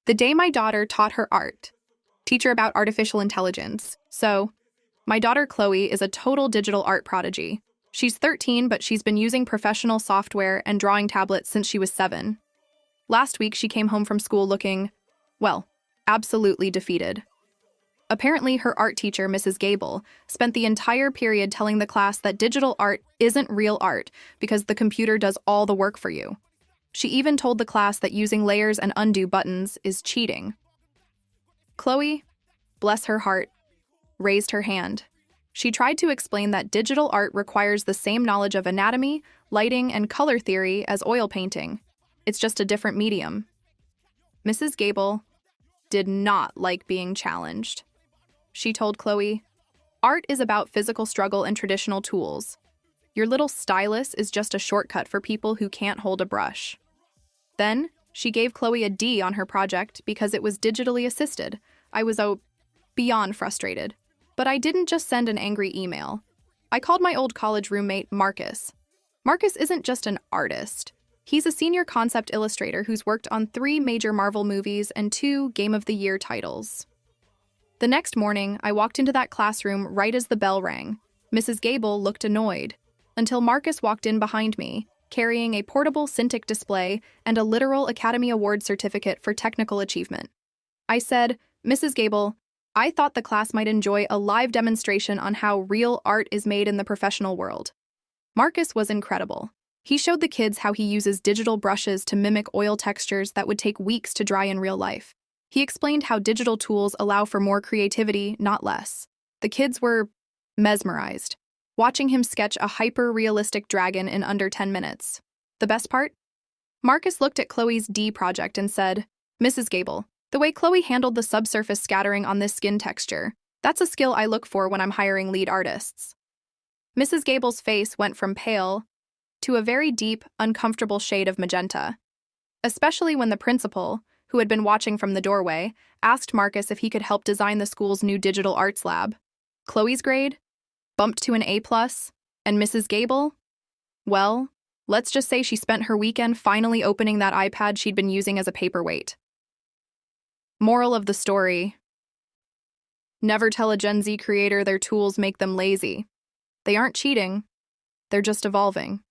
The day my daughter taught her art teacher about artificial intelligence. So, my daughter Chloe is a total digital art prodigy. She's 13, but she's been using professional software and drawing tablets since she was 7. Last week, she came home from school looking, well, absolutely defeated. Apparently, her art teacher, Mrs. Gable, spent the entire period telling the class that digital art isn't real art because the computer does all the work for you. She even told the class that using layers and undo buttons is cheating. Chloe, bless her heart, raised her hand. She tried to explain that digital art requires the same knowledge of anatomy, lighting, and color theory as oil painting. It's just a different medium. Mrs. Gable did not like being challenged. She told Chloe, "Art is about physical struggle and traditional tools. Your little stylus is just a shortcut for people who can't hold a brush." Then, she gave Chloe a D on her project because it was digitally assisted. I was beyond frustrated. But I didn't just send an angry email. I called my old college roommate, Marcus. Marcus isn't just an artist. He's a senior concept illustrator who's worked on 3 major Marvel movies and 2 Game of the Year titles. The next morning, I walked into that classroom right as the bell rang. Mrs. Gable looked annoyed, until Marcus walked in behind me, carrying a portable Cintiq display and a literal Academy Award certificate for technical achievement. I said, "Mrs. Gable, I thought the class might enjoy a live demonstration on how real art is made in the professional world." Marcus was incredible. He showed the kids how he uses digital brushes to mimic oil textures that would take weeks to dry in real life. He explained how digital tools allow for more creativity, not less. The kids were mesmerized, watching him sketch a hyper-realistic dragon in under 10 minutes. The best part? Marcus looked at Chloe's D project and said, "Mrs. Gable, the way Chloe handled the subsurface scattering on this skin texture, that's a skill I look for when I'm hiring lead artists." Mrs. Gable's face went from pale to a very deep, uncomfortable shade of magenta, especially when the principal, who had been watching from the doorway, asked Marcus if he could help design the school's new digital arts lab. Chloe's grade bumped to an A+, and Mrs. Gable? Well, let's just say she spent her weekend finally opening that iPad she'd been using as a paperweight. Moral of the story: never tell a Gen Z creator their tools make them lazy. They aren't cheating, they're just evolving.